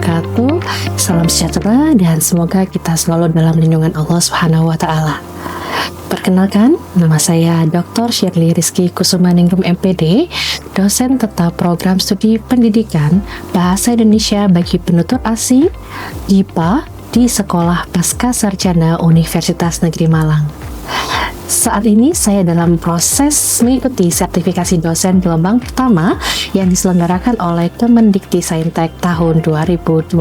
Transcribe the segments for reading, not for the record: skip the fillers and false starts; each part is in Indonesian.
wabarakatuh. Salam sejahtera dan semoga kita selalu dalam lindungan Allah Subhanahu wa taala. Perkenalkan, nama saya Dr. Shirley Rizky Kusumaningrum MPD, dosen tetap program studi pendidikan Bahasa Indonesia bagi penutur asing (DIPA) di Sekolah Pasca Sarjana Universitas Negeri Malang. Saat ini saya dalam proses mengikuti sertifikasi dosen gelombang pertama yang diselenggarakan oleh Kemendikti-Saintek tahun 2025.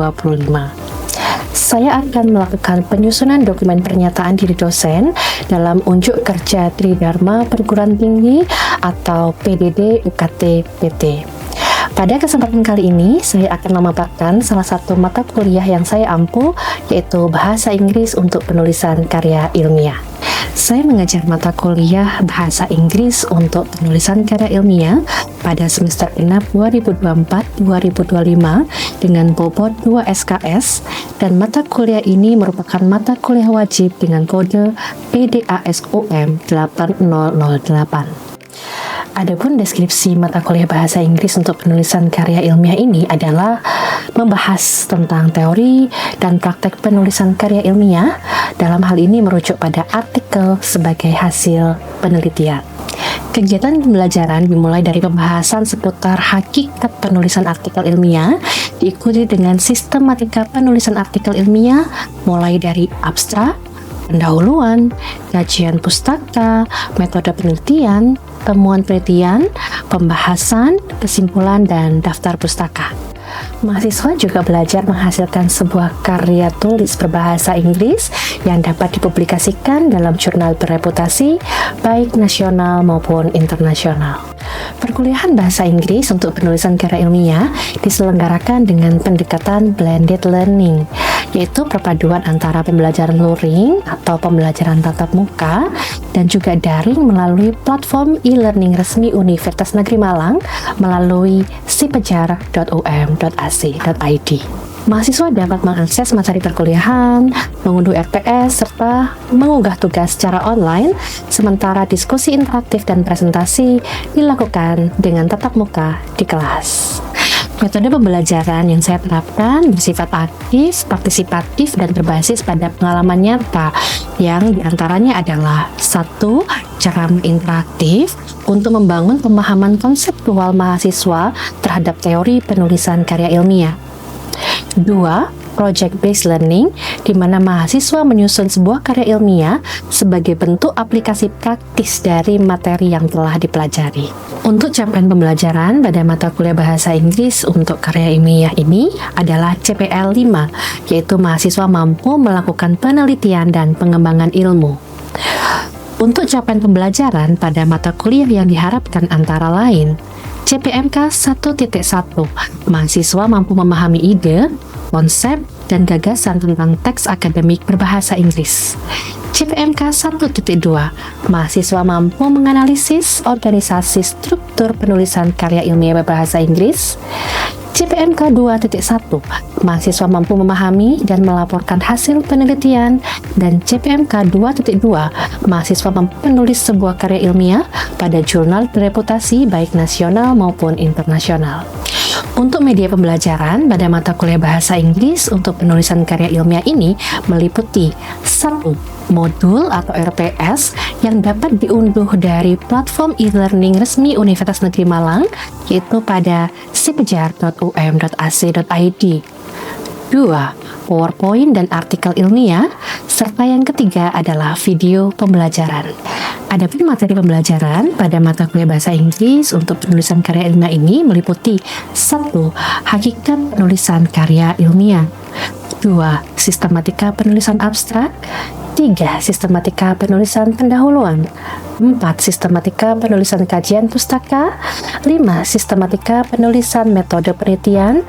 Saya akan melakukan penyusunan dokumen pernyataan diri dosen dalam unjuk kerja Tridharma Perguruan Tinggi atau PDD UKT PT. Pada kesempatan kali ini, saya akan memaparkan salah satu mata kuliah yang saya ampu, yaitu Bahasa Inggris untuk penulisan karya ilmiah. Saya mengajar mata kuliah Bahasa Inggris untuk penulisan karya ilmiah pada semester genap 2024-2025 dengan bobot 2 SKS, dan mata kuliah ini merupakan mata kuliah wajib dengan kode PDASUM 8008. Adapun deskripsi mata kuliah Bahasa Inggris untuk penulisan karya ilmiah ini adalah membahas tentang teori dan praktek penulisan karya ilmiah, dalam hal ini merujuk pada artikel sebagai hasil penelitian. Kegiatan pembelajaran dimulai dari pembahasan seputar hakikat penulisan artikel ilmiah, diikuti dengan sistematika penulisan artikel ilmiah mulai dari abstrak, pendahuluan, kajian pustaka, metode penelitian, temuan penelitian, pembahasan, kesimpulan, dan daftar pustaka. Mahasiswa juga belajar menghasilkan sebuah karya tulis berbahasa Inggris yang dapat dipublikasikan dalam jurnal berreputasi, baik nasional maupun internasional. Perkuliahan Bahasa Inggris untuk penulisan karya ilmiah diselenggarakan dengan pendekatan blended learning, yaitu perpaduan antara pembelajaran luring atau pembelajaran tatap muka dan juga daring melalui platform e-learning resmi Universitas Negeri Malang melalui sipejar.um.ac.id. Mahasiswa dapat mengakses materi perkuliahan, mengunduh RPS, serta mengunggah tugas secara online, sementara diskusi interaktif dan presentasi dilakukan dengan tatap muka di kelas. Metode pembelajaran yang saya terapkan bersifat aktif, partisipatif, dan berbasis pada pengalaman nyata, yang diantaranya adalah 1. Ceramah interaktif untuk membangun pemahaman konseptual mahasiswa terhadap teori penulisan karya ilmiah. 2. Project-based learning, di mana mahasiswa menyusun sebuah karya ilmiah sebagai bentuk aplikasi praktis dari materi yang telah dipelajari. Untuk capaian pembelajaran pada mata kuliah Bahasa Inggris untuk karya ilmiah ini adalah CPL 5, yaitu mahasiswa mampu melakukan penelitian dan pengembangan ilmu. Untuk capaian pembelajaran pada mata kuliah yang diharapkan antara lain: CPMK 1.1, mahasiswa mampu memahami ide, konsep, dan gagasan tentang teks akademik berbahasa Inggris. CPMK 1.2, mahasiswa mampu menganalisis organisasi struktur penulisan karya ilmiah berbahasa Inggris. CPMK 2.1, mahasiswa mampu memahami dan melaporkan hasil penelitian. Dan CPMK 2.2, mahasiswa mampu menulis sebuah karya ilmiah pada jurnal berreputasi baik nasional maupun internasional. Untuk media pembelajaran pada mata kuliah Bahasa Inggris untuk penulisan karya ilmiah ini meliputi 1. Modul atau RPS yang dapat diunduh dari platform e-learning resmi Universitas Negeri Malang, yaitu pada sipejar.um.ac.id. 2. PowerPoint dan artikel ilmiah, serta yang ketiga adalah video pembelajaran. Adapun materi pembelajaran pada mata kuliah Bahasa Inggris untuk penulisan karya ilmiah ini meliputi 1. Hakikat penulisan karya ilmiah. 2. Sistematika penulisan abstrak. 3. Sistematika penulisan pendahuluan. 4. Sistematika penulisan kajian pustaka. 5. Sistematika penulisan metode penelitian.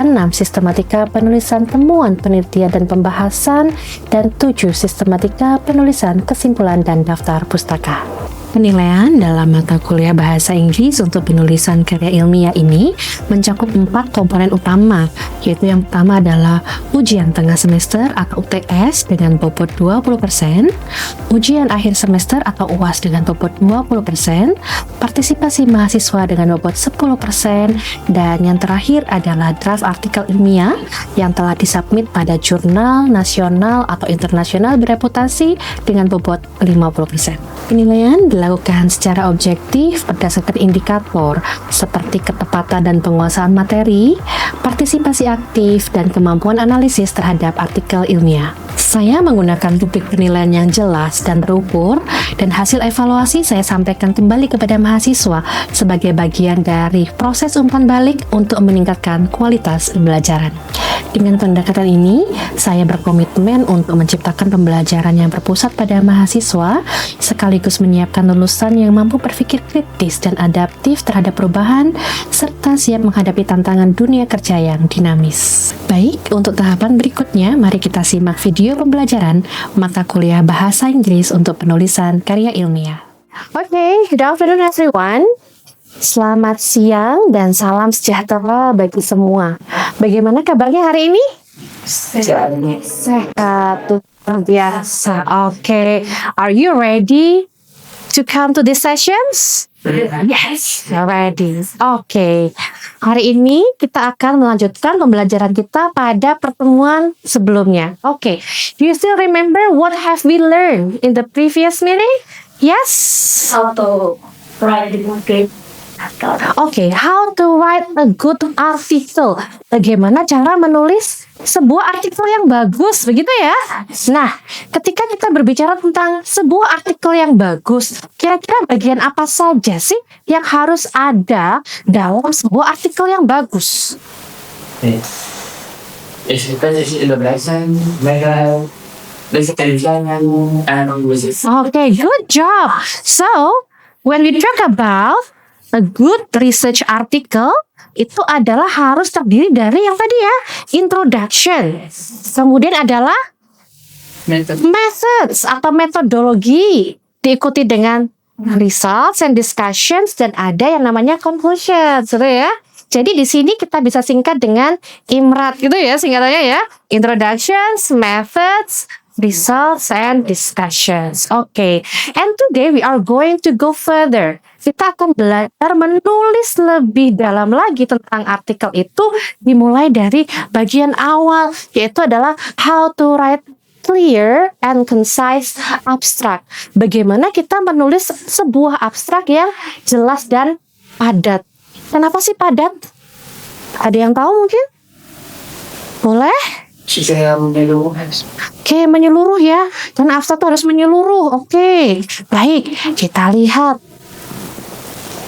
6. Sistematika penulisan temuan penelitian dan pembahasan. Dan 7. Sistematika penulisan kesimpulan dan daftar pustaka. Penilaian dalam mata kuliah bahasa Inggris untuk penulisan karya ilmiah ini mencakup 4 komponen utama, yaitu yang pertama adalah ujian tengah semester atau UTS dengan bobot 20%, ujian akhir semester atau UAS dengan bobot 20%, partisipasi mahasiswa dengan bobot 10%, dan yang terakhir adalah draft artikel ilmiah yang telah disubmit pada jurnal nasional atau internasional bereputasi dengan bobot 50%. Penilaian dilakukan secara objektif berdasarkan indikator seperti ketepatan dan penguasaan materi, partisipasi aktif, dan kemampuan analisis terhadap artikel ilmiah. Saya menggunakan rubrik penilaian yang jelas dan terukur, dan hasil evaluasi saya sampaikan kembali kepada mahasiswa sebagai bagian dari proses umpan balik untuk meningkatkan kualitas pembelajaran. Dengan pendekatan ini, saya berkomitmen untuk menciptakan pembelajaran yang berpusat pada mahasiswa, sekaligus menyiapkan lulusan yang mampu berpikir kritis dan adaptif terhadap perubahan, serta siap menghadapi tantangan dunia kerja yang dinamis. Baik, untuk tahapan berikutnya, mari kita simak video pembelajaran mata kuliah bahasa Inggris untuk penulisan karya ilmiah. Oke, good afternoon everyone. Selamat siang dan salam sejahtera bagi semua. Bagaimana kabarnya hari ini? Sehat, luar biasa. Oke, are you ready to come to these sessions? Yes, ready. Oke, hari ini kita akan melanjutkan pembelajaran kita pada pertemuan sebelumnya. Oke, do you still remember what have we learned in the previous meeting? Yes? How to write a good Oke, how to write a good article. Bagaimana cara menulis sebuah artikel yang bagus, begitu ya? Nah, ketika kita berbicara tentang sebuah artikel yang bagus, kira-kira bagian apa saja sih yang harus ada dalam sebuah artikel yang bagus? Oke, good job. So, when we talk about a good research article, itu adalah harus terdiri dari yang tadi ya, introduction. Kemudian adalah methods atau metodologi, diikuti dengan results and discussions, dan ada yang namanya conclusions, gitu ya. Jadi di sini kita bisa singkat dengan IMRAT gitu ya, singkatannya ya. Introductions, methods, results, and discussions. Okay, and today we are going to go further. Kita akan belajar menulis lebih dalam lagi tentang artikel itu, dimulai dari bagian awal, yaitu adalah how to write clear and concise abstract. Bagaimana kita menulis sebuah abstrak yang jelas dan padat. Kenapa sih padat? Ada yang tahu mungkin? Boleh? Oke, menyeluruh ya. Dan abstrak itu harus menyeluruh. Oke, baik. Kita lihat.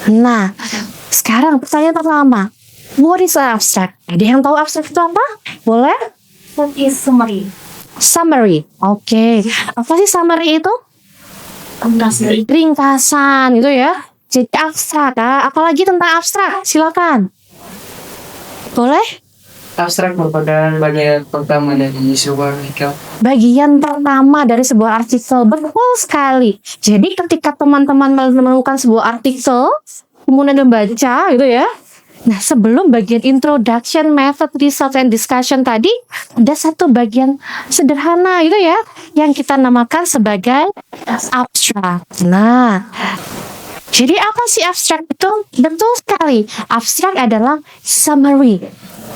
Nah, sekarang pertanyaan pertama. What is an abstract? Ada yang tahu abstrak itu apa? Boleh? What is summary? Summary. Oke. Apa sih summary itu? Ringkasan itu ya. Jadi abstrak. Apalagi tentang abstrak? Silakan. Boleh? Abstrak merupakan bagian pertama dari sebuah artikel. Bagian pertama dari sebuah artikel, betul sekali. Jadi ketika teman-teman menemukan sebuah artikel, kemudian membaca gitu ya. Nah, sebelum bagian introduction, method, results, and discussion tadi, ada satu bagian sederhana itu ya, yang kita namakan sebagai abstrak. Nah, jadi apa sih abstrak itu? Betul sekali. Abstrak adalah summary.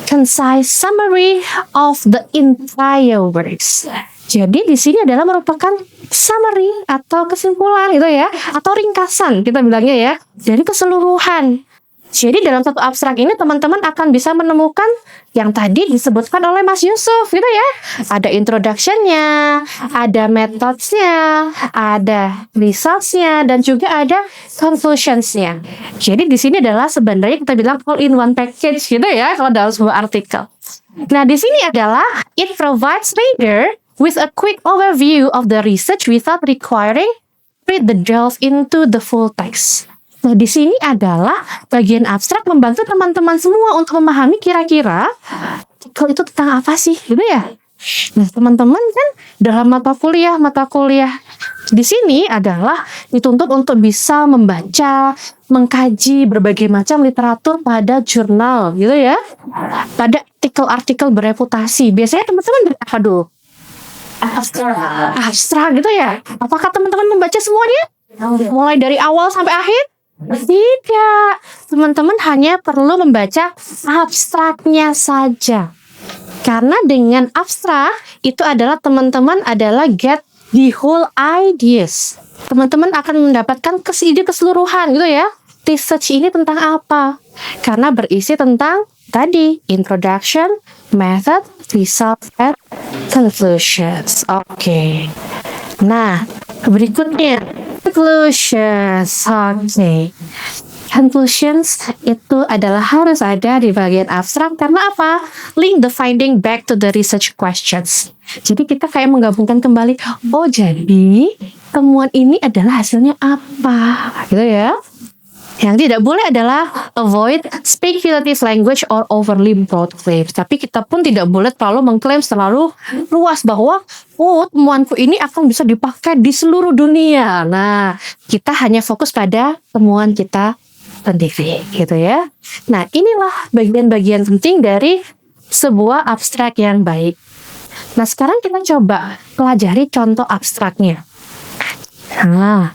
Concise summary of the entire works. Jadi di sini adalah merupakan summary atau kesimpulan gitu ya, atau ringkasan kita bilangnya ya, dari keseluruhan. Jadi dalam satu abstrak ini teman-teman akan bisa menemukan yang tadi disebutkan oleh Mas Yusuf gitu ya. Ada introduction-nya, ada methods-nya, ada results-nya, dan juga ada conclusions-nya. Jadi di sini adalah sebenarnya kita bilang all in one package gitu ya kalau dalam sebuah artikel. Nah, di sini adalah it provides reader with a quick overview of the research without requiring read the delve into the full text. Nah, di sini adalah bagian abstrak membantu teman-teman semua untuk memahami kira-kira artikel itu tentang apa sih, gitu ya. Nah, teman-teman kan dalam mata kuliah Di sini adalah dituntut untuk bisa membaca, mengkaji berbagai macam literatur pada jurnal, gitu ya. Pada artikel-artikel bereputasi. Biasanya teman-teman apa dulu? Abstrak gitu ya. Apakah teman-teman membaca semuanya? Mulai dari awal sampai akhir? Tidak. Teman-teman hanya perlu membaca abstraknya saja. Karena dengan abstrak itu adalah teman-teman adalah get the whole ideas. Teman-teman akan mendapatkan ide keseluruhan gitu ya. Research ini tentang apa? Karena berisi tentang tadi introduction, method, result, and conclusions. Oke. Nah, berikutnya conclusions. Oke. Conclusions itu adalah harus ada di bagian abstrak karena apa? Link the finding back to the research questions. Jadi kita kayak menggabungkan kembali, oh jadi temuan ini adalah hasilnya apa? Gitu ya. Yang tidak boleh adalah avoid speculative language or overly broad claims. Tapi kita pun tidak boleh terlalu mengklaim terlalu luas bahwa oh temuanku ini akan bisa dipakai di seluruh dunia. Nah, kita hanya fokus pada temuan kita sendiri, gitu ya. Nah, inilah bagian-bagian penting dari sebuah abstrak yang baik. Nah, sekarang kita coba pelajari contoh abstraknya. Nah,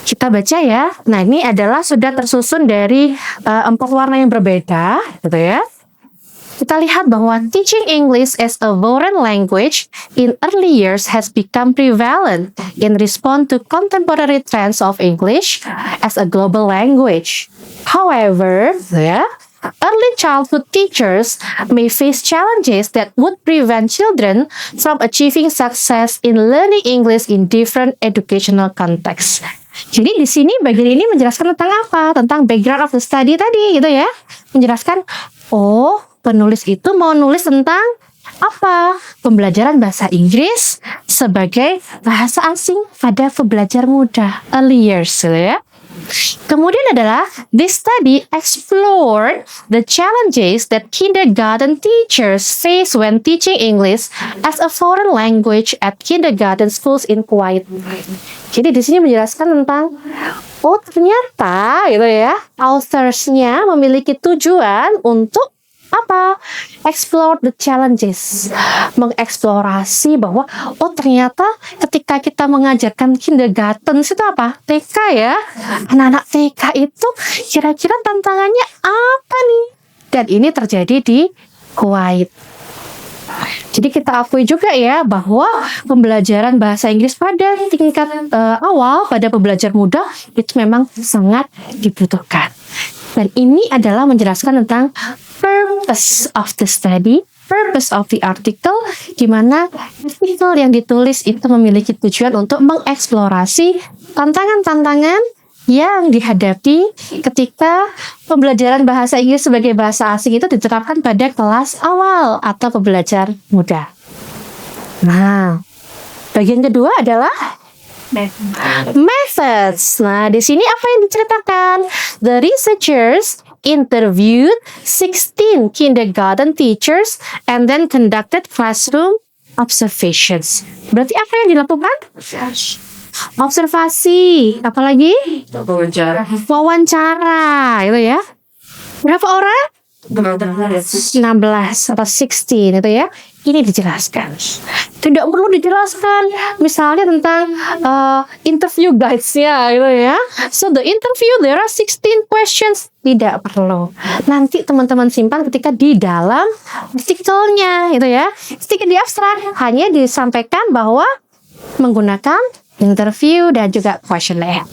kita baca ya. Nah, ini adalah sudah tersusun dari 4 warna yang berbeda, gitu ya. Kita lihat bahwa teaching English as a foreign language in early years has become prevalent in response to contemporary trends of English as a global language. However, early childhood teachers may face challenges that would prevent children from achieving success in learning English in different educational contexts. Jadi di sini bagian ini menjelaskan tentang apa? Tentang background of the study tadi gitu ya. Menjelaskan, oh penulis itu mau nulis tentang apa? Pembelajaran bahasa Inggris sebagai bahasa asing pada pembelajar muda, early years gitu ya. Kemudian adalah this study explored the challenges that kindergarten teachers face when teaching English as a foreign language at kindergarten schools in Kuwait. Jadi di sini menjelaskan tentang oh ternyata gitu ya, authors-nya memiliki tujuan untuk apa? Explore the challenges. Mengeksplorasi bahwa oh ternyata ketika kita mengajarkan kindergarten itu apa? TK ya. Anak-anak TK itu kira-kira tantangannya apa nih? Dan ini terjadi di Kuwait. Jadi kita akui juga ya bahwa pembelajaran bahasa Inggris pada tingkat awal pada pembelajar muda itu memang sangat dibutuhkan. Dan ini adalah menjelaskan tentang purpose of the study, purpose of the article, di mana artikel yang ditulis itu memiliki tujuan untuk mengeksplorasi tantangan-tantangan yang dihadapi ketika pembelajaran bahasa Inggris sebagai bahasa asing itu diterapkan pada kelas awal atau pembelajar muda. Nah, bagian kedua adalah methods. Nah, di sini apa yang diceritakan? The researchers interviewed 16 kindergarten teachers and then conducted classroom observations. Berarti apa yang dilakukan? Observasi. Apalagi? Wawancara. Itu ya. Berapa orang? 16 atau 16 itu ya. Ini dijelaskan. Tidak perlu dijelaskan misalnya tentang interview guides-nya gitu ya. So the interview there are 16 questions. Tidak perlu. Nanti teman-teman simpan ketika di dalam artikelnya gitu ya. Ketika di abstrak hanya disampaikan bahwa menggunakan interview dan juga questionnaire.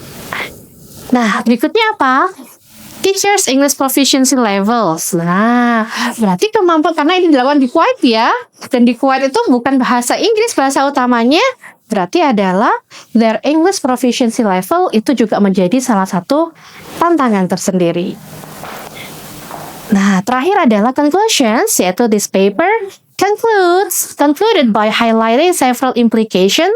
Nah, berikutnya apa? Teachers English Proficiency Levels. Nah, berarti kemampuan, karena ini dilakukan di Kuwait ya. Dan di Kuwait itu bukan bahasa Inggris bahasa utamanya. Berarti adalah their English Proficiency Level itu juga menjadi salah satu tantangan tersendiri. Nah, terakhir adalah conclusions, yaitu this paper concluded by highlighting several implications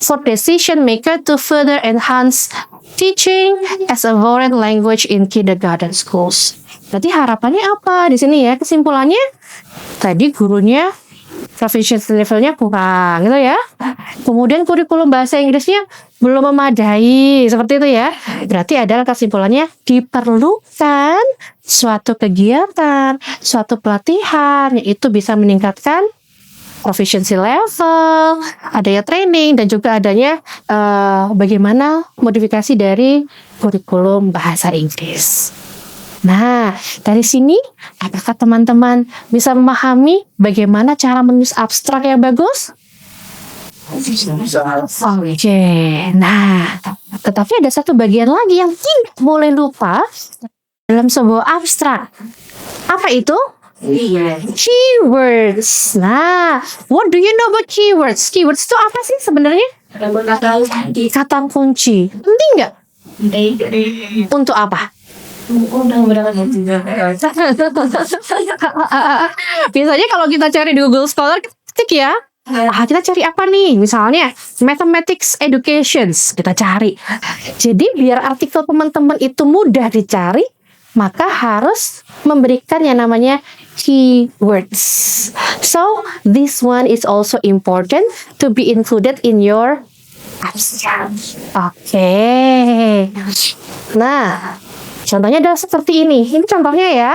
for decision maker to further enhance teaching as a foreign language in kindergarten schools. Berarti harapannya apa di sini ya? Kesimpulannya tadi gurunya proficiency levelnya kurang gitu ya. Kemudian kurikulum bahasa Inggrisnya belum memadai seperti itu ya. Berarti adalah kesimpulannya diperlukan suatu kegiatan, suatu pelatihan yaitu bisa meningkatkan proficiency level, adanya training dan juga adanya bagaimana modifikasi dari kurikulum bahasa Inggris. Nah, dari sini apakah teman-teman bisa memahami bagaimana cara menulis abstrak yang bagus? Oke, nah, tetapi ada satu bagian lagi yang tidak boleh lupa dalam sebuah abstrak. Apa itu? Keywords. Nah, what do you know about keywords? Keywords itu apa sih sebenarnya? Kata kunci. Penting nggak? Untuk apa? Biasanya kalau kita cari di Google Scholar, ketik ya. Kita cari apa nih? Misalnya mathematics educations, kita cari. Jadi biar artikel teman-teman itu mudah dicari, maka harus memberikan yang namanya keywords. So this one is also important to be included in your abstract. Oke. Nah, contohnya adalah seperti ini. Ini contohnya ya.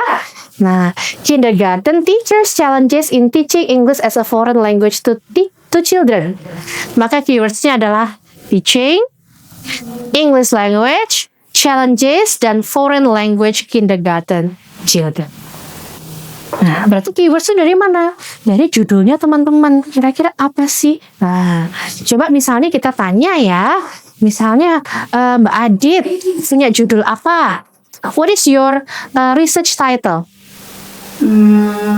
Nah, kindergarten teachers challenges in teaching English as a foreign language to children. Maka keywordsnya adalah teaching, English language, challenges, dan foreign language kindergarten children. Nah, berarti keywords itu dari mana? Dari judulnya teman-teman. Kira-kira apa sih? Nah, coba misalnya kita tanya ya. Misalnya Mbak Adit punya judul apa? What is your research title?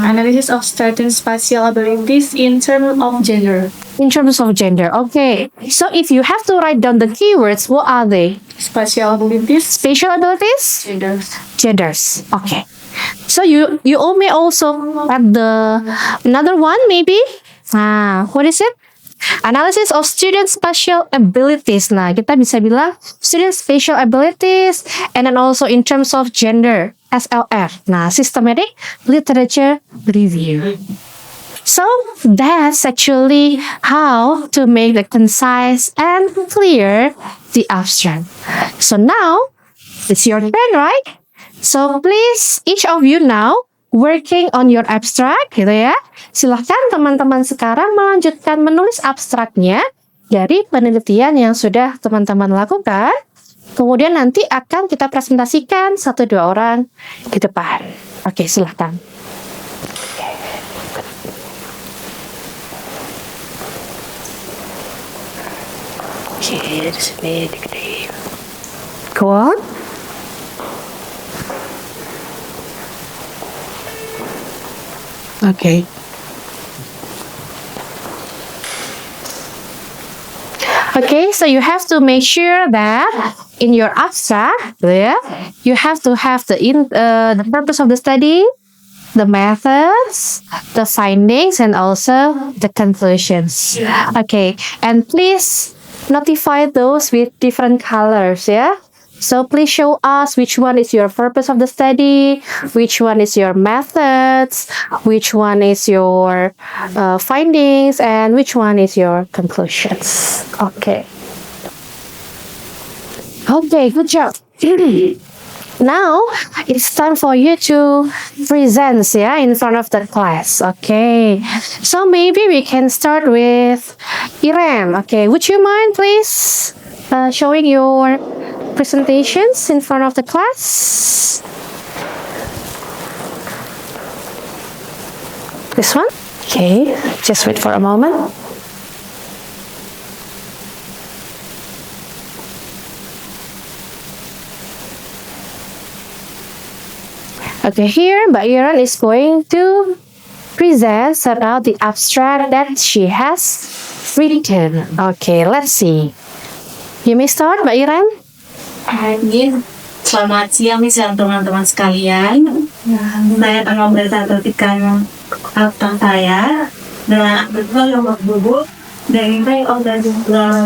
Analysis of certain spatial abilities in terms of gender. In terms of gender, okay. So if you have to write down the keywords, what are they? Spatial abilities. Spatial abilities? Gender. Genders. Okay. So you may also add the another one maybe. What is it? Analysis of student spatial abilities. Nah, kita bisa bilang student spatial abilities and then also in terms of gender, SLR. Nah, systematic literature review. So that's actually how to make the concise and clear the abstract. So now it's your turn, right? So please, each of you now working on your abstract, gitu ya. Silahkan teman-teman sekarang melanjutkan menulis abstraknya dari penelitian yang sudah teman-teman lakukan. Kemudian nanti akan kita presentasikan 1-2 orang di depan. Oke, silahkan. Go on. Okay. Okay, so you have to make sure that in your abstract, you have to have the purpose of the study, the methods, the findings, and also the conclusions. Okay, and please notify those with different colors, yeah? So please show us which one is your purpose of the study, which one is your methods, which one is your findings, and which one is your conclusions. Okay. Okay, good job. Now it's time for you to present, in front of the class. Okay. So maybe we can start with Irem. Okay, would you mind please showing your presentations in front of the class? This one? Okay, just wait for a moment. Okay, here Mbak Iren is going to present about the abstract that she has written. Okay, let's see. You may start, Mbak Iren. Selamat siang nih teman-teman sekalian. Saya akan mempresentasikan abstrak saya dengan abstrak yang berbuku the impact of the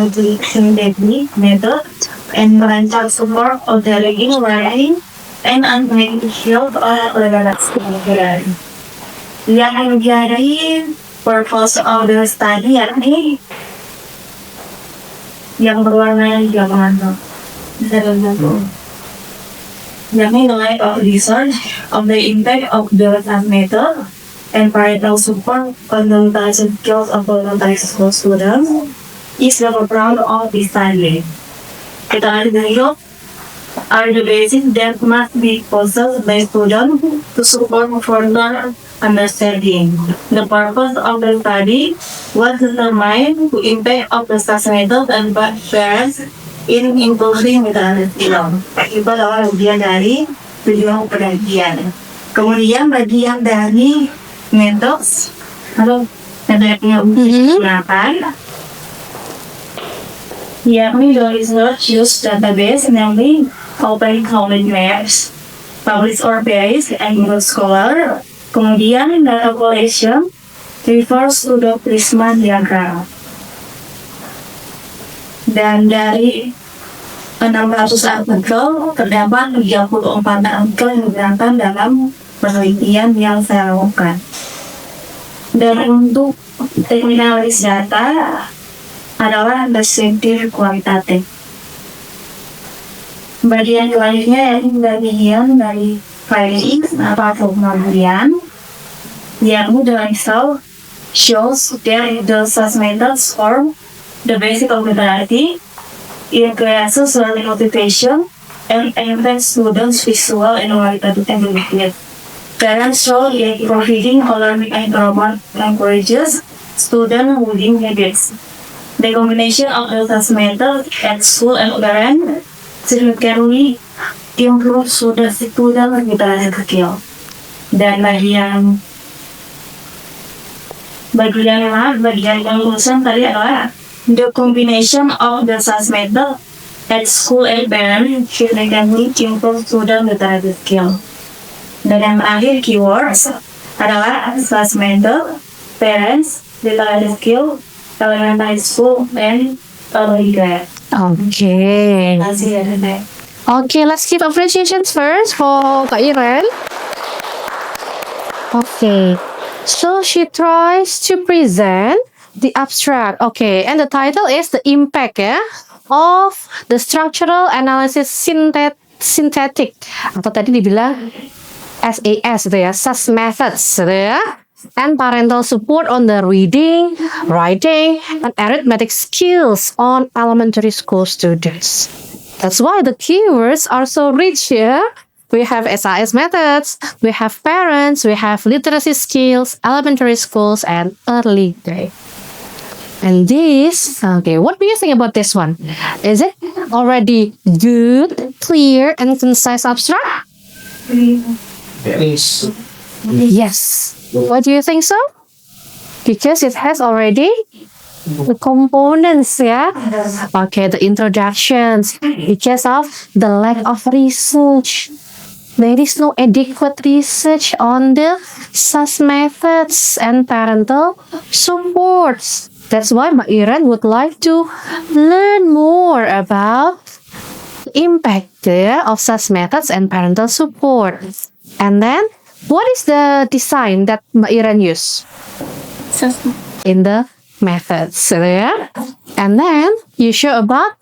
education method and merancang support of the reading, writing, and unmade field of relevance pelajaran. Yang menjadi purpose of the study yakni yang berwarna hijau mengantuk. Bisa dibantu. Yakni knowledge of research of the impact of the transmitter and parental support on the intellectual skills of voluntary school students is the background of the study. Kita ada dulu are the basics that must be possessed by students to support further understanding. The purpose of the study was determined to impact of the transmitters and parents in improving literary skill. Itu adalah bagian dari tujuan penelitian. Kemudian bagian dari methods atau metodenya digunakan, yakni the research use database, namely open knowledge maps, published or based, and Google Scholar. Kemudian data collection refers to the Prisma diagram. Dan dari 600 artikel terdapat 34 artikel yang digunakan dalam penelitian yang saya lakukan. Dan untuk terminalis data adalah deskriptif kualitatif. Bagian selanjutnya yaitu bagian dari findings atau penelitian, yakni the result shows that the transmitters form the basic of literary, increases learning motivation, and enhance students' visual and qualitative abilities. Parents show that providing a learning environment encourages student reading habits. The combination of the transmitter at school and parent significantly improve student literary skill. Dan bagian conclusion tadi adalah the combination of the transmitter at school and parent significantly improve student literary skill. Dan yang terakhir keywords adalah transmitter, parents, literary skill, elementary school, and early grade. Okay. Masih ada deh. Okay, let's give appreciations first for Kak Iren. Okay, so she tries to present the abstract. Okay, and the title is the impact of the structural analysis synthetic. Atau tadi dibilang SAS itu SAS methods itu and parental support on the reading, writing, and arithmetic skills on elementary school students. That's why the keywords are so rich here. We have SIS methods, we have parents, we have literacy skills, elementary schools, and early grade. And this, okay, what do you think about this one? Is it already good, clear, and concise abstract? Yes. Yes. What do you think so? Because it has already the components, Okay, the introductions. Because of the lack of research, there is no adequate research on the SAS methods and parental supports. That's why Mbak Iren would like to learn more about the impact of SAS methods and parental support. And then, what is the design that Mbak Iren use in the methods? And then, you show about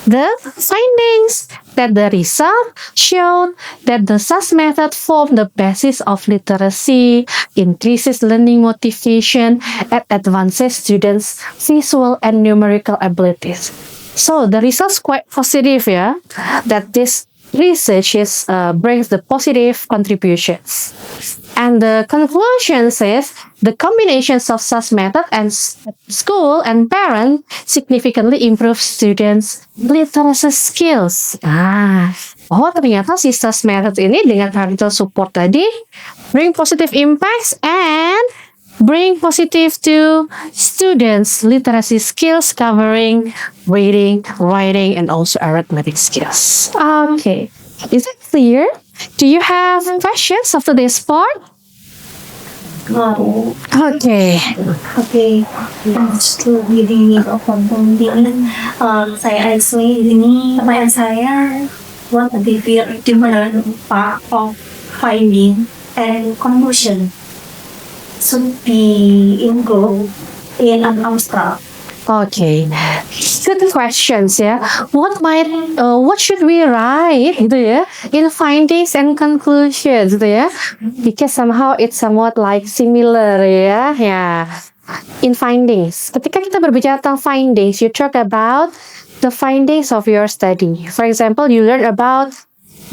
the findings that the result showed that the SAS method formed the basis of literacy, increases learning motivation, and advances students' visual and numerical abilities. So the results quite positive, that this research brings the positive contributions. And the conclusion says the combinations of SAS method and school and parent significantly improve students' literacy skills. Ternyata si SAS method ini dengan parental support tadi bring positive impacts and bring positive to students' literacy skills covering reading, writing, and also arithmetic skills. Okay, is it clear? Do you have questions after this part? No. Okay. Okay, to reading kemudian saya actually ini pertanyaan saya, what are the different part of finding and conclusion? should be improved in an abstract. Okay, good questions ya. What should we write gitu ya in findings and conclusions gitu ya? Because somehow it's somewhat like similar ya. Ya, in findings. Ketika kita berbicara tentang findings, you talk about the findings of your study. For example, you learn about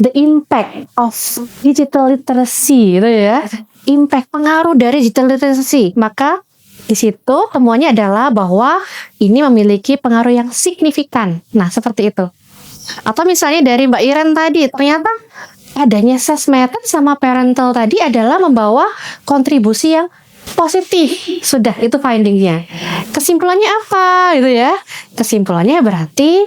the impact of digital literacy gitu ya. Impact pengaruh dari digital literacy. Maka di situ temuannya adalah bahwa ini memiliki pengaruh yang signifikan. Nah, seperti itu. Atau misalnya dari Mbak Iren tadi, ternyata adanya SES method sama parental tadi adalah membawa kontribusi yang positif. Sudah, itu findingnya. Kesimpulannya apa gitu ya? Kesimpulannya berarti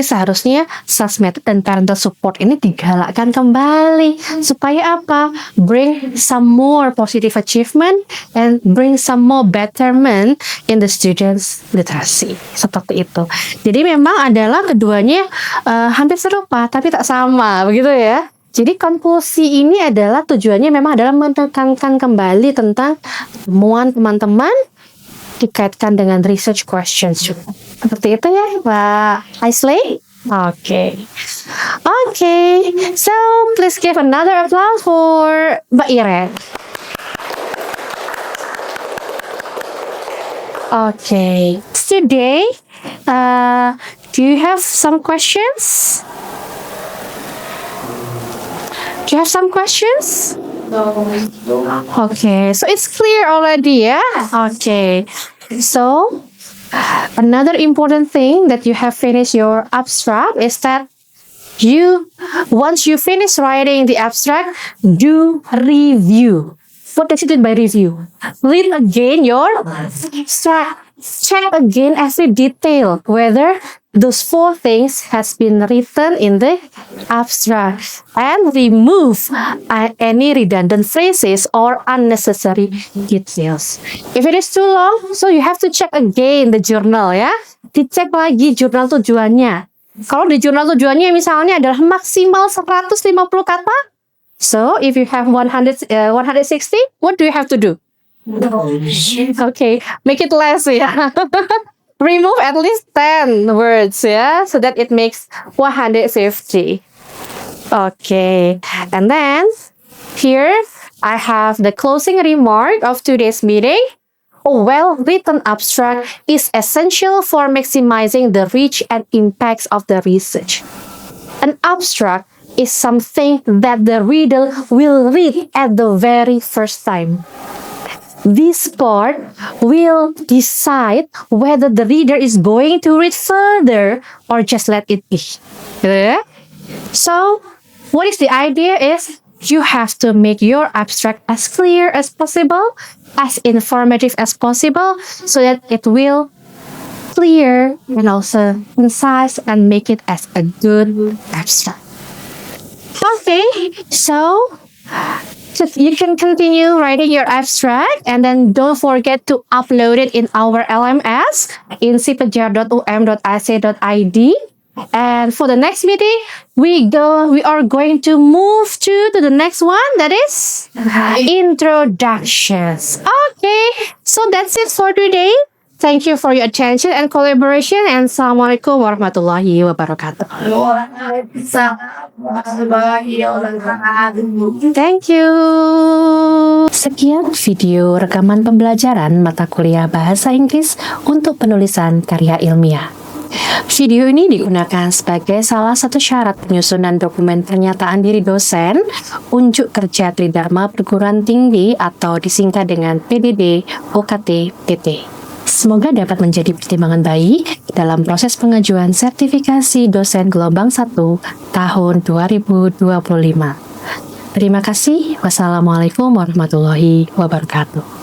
seharusnya SES method dan parental support ini digalakkan kembali. Supaya apa? Bring some more positive achievement and bring some more betterment in the students' literacy. Seperti itu. Jadi memang adalah keduanya hampir serupa tapi tak sama, begitu ya. Jadi konklusi ini adalah tujuannya memang adalah menekankan kembali tentang temuan teman-teman dikaitkan dengan research questions juga. Seperti itu ya, Pak Aisley? Okay. So please give another applause for Mbak Iren. Okay. Today, do you have some questions? Do you have some questions? Okay, so it's clear already, yeah? Okay, so another important thing that you have finished your abstract is that once you finish writing the abstract, do review. What does it mean by review? Read again your abstract. Check again every detail whether those 4 things has been written in the abstract and remove any redundant phrases or unnecessary details. If it is too long, so you have to check again the journal ya. Dicek lagi jurnal tujuannya. Kalau di jurnal tujuannya misalnya adalah maksimal 150 kata, so if you have 160, what do you have to do? Okay, make it less ya. Remove at least 10 words ya, so that it makes 150. Okay, and then here I have the closing remark of today's meeting. A well-written abstract is essential for maximizing the reach and impacts of the research. An abstract is something that the reader will read at the very first time. This part will decide whether the reader is going to read further or just let it be. Yeah? So, what is the idea is you have to make your abstract as clear as possible, as informative as possible, so that it will clear and also concise and make it as a good abstract. Okay, so you can continue writing your abstract and then don't forget to upload it in our LMS in sipejar.um.ac.id. And for the next meeting, we are going to move to the next one, that is introductions. Okay, so that's it for today. Thank you for your attention and collaboration, and Assalamualaikum warahmatullahi wabarakatuh. Thank you. Sekian video rekaman pembelajaran mata kuliah Bahasa Inggris untuk penulisan karya ilmiah. Video ini digunakan sebagai salah satu syarat penyusunan dokumen pernyataan diri dosen unjuk kerja Tridharma Perguruan Tinggi atau disingkat dengan PDD OKT PT. Semoga dapat menjadi pertimbangan baik dalam proses pengajuan sertifikasi dosen gelombang 1 tahun 2025. Terima kasih. Wassalamualaikum warahmatullahi wabarakatuh.